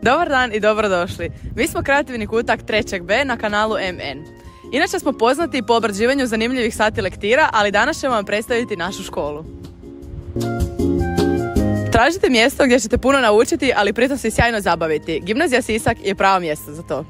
Dobar dan i dobrodošli. Mi smo kreativni kutak 3B na kanalu MN. Inače smo poznati po obrađivanju zanimljivih sati lektira, ali danas ćemo vam predstaviti našu školu. Tražite mjesto gdje ćete puno naučiti, ali pritom se sjajno zabaviti. Gimnazija Sisak je pravo mjesto za to.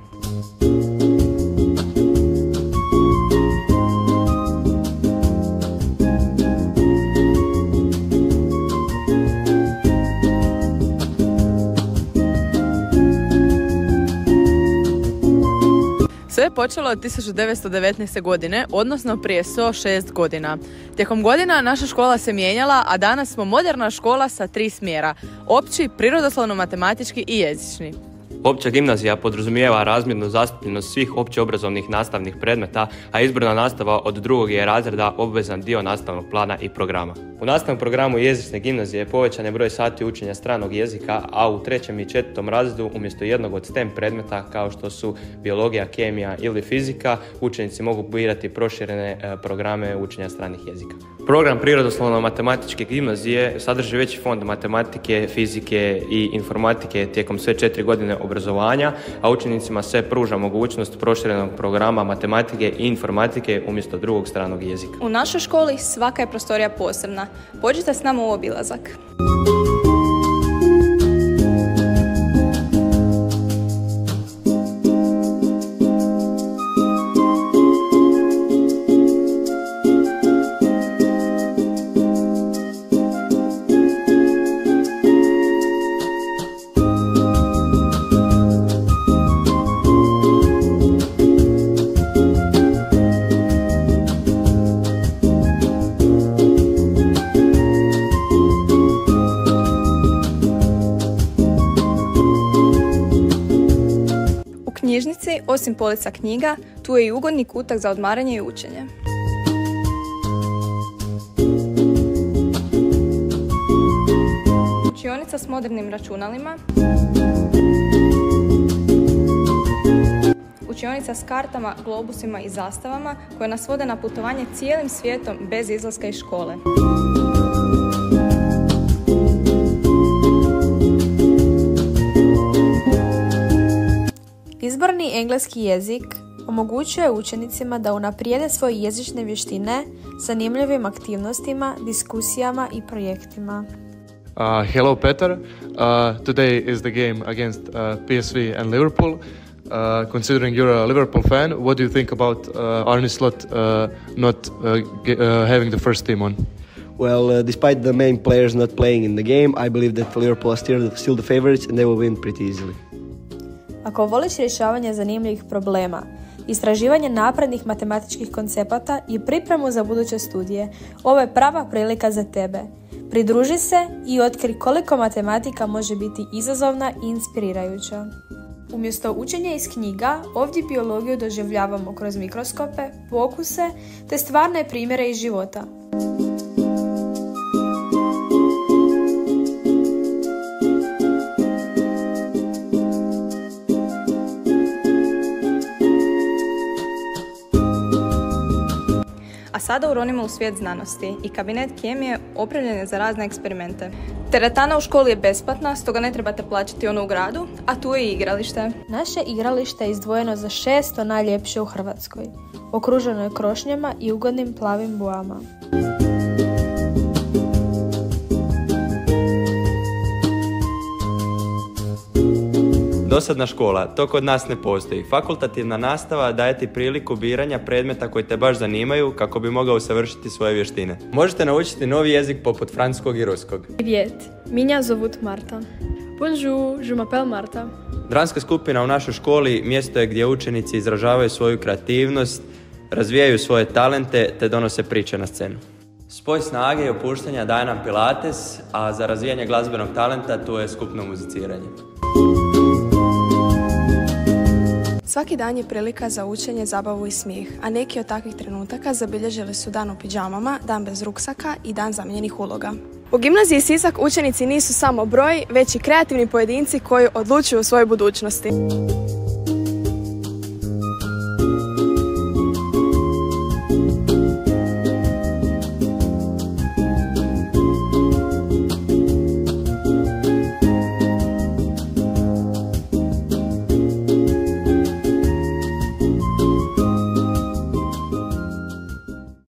Sve je počelo od 1919. godine, odnosno prije 106 godina. Tijekom godina naša škola se mijenjala, a danas smo moderna škola sa 3 smjera: opći, prirodoslovno-matematički i jezični. Opća gimnazija podrazumijeva razmjernu zastupljenost svih općeobrazovnih nastavnih predmeta, a izborna nastava od 2. je razreda obvezan dio nastavnog plana i programa. U nastavnom programu jezične gimnazije povećan je broj sati učenja stranog jezika, a u 3. i 4. razredu umjesto jednog od STEM predmeta kao što su biologija, kemija ili fizika, učenici mogu birati proširene programe učenja stranih jezika. Program prirodoslovno-matematičke gimnazije sadrži veći fond matematike, fizike i informatike tijekom sve 4 godine obrazovanja, a učenicima se pruža mogućnost proširenog programa matematike i informatike umjesto drugog stranog jezika. U našoj školi svaka je prostorija posebna. Pođite s nama u obilazak. U knjižnici, osim polica knjiga, tu je i ugodni kutak za odmaranje i učenje. Učionica s modernim računalima. Učionica s kartama, globusima i zastavama koje nas vode na putovanje cijelim svijetom bez izlaska iz škole. Izborni engleski jezik omogućuje učenicima da unaprijede svoje jezične vještine zanimljivim aktivnostima, diskusijama i projektima. Hello Petar, today is the game against PSV and Liverpool. Considering you're a Liverpool fan, what do you think about Arne Slot not having the first team on? Well, despite the main players not playing in the game, I believe that Liverpool are still the favorites and they will win pretty easily. Ako voliš rješavanje zanimljivih problema, istraživanje naprednih matematičkih koncepata i pripremu za buduće studije, ovo je prava prilika za tebe. Pridruži se i otkri koliko matematika može biti izazovna i inspirirajuća. Umjesto učenja iz knjiga, ovdje biologiju doživljavamo kroz mikroskope, pokuse te stvarne primjere iz života. A sada uronimo u svijet znanosti i kabinet kemije opremljen je za razne eksperimente. Teretana u školi je besplatna, stoga ne trebate plaćati onu u gradu, a tu je i igralište. Naše igralište je izdvojeno za 6. najljepše u Hrvatskoj. Okruženo je krošnjama i ugodnim plavim bojama. Dosadna škola, to kod nas ne postoji. Fakultativna nastava daje ti priliku biranja predmeta koji te baš zanimaju kako bi mogao usavršiti svoje vještine. Možete naučiti novi jezik poput francuskog i ruskog. Привет, меня зовут Марта. Bonjour, je m'appelle Marta. Dramska skupina u našoj školi mjesto je gdje učenici izražavaju svoju kreativnost, razvijaju svoje talente te donose priče na scenu. Spoj snage i opuštanja daje nam pilates, a za razvijanje glazbenog talenta tu je skupno muziciranje. Svaki dan je prilika za učenje, zabavu i smijeh, a neki od takvih trenutaka zabilježili su dan u pidžamama, dan bez ruksaka i dan zamijenjenih uloga. U gimnaziji Sisak učenici nisu samo broj, već i kreativni pojedinci koji odlučuju o svojoj budućnosti.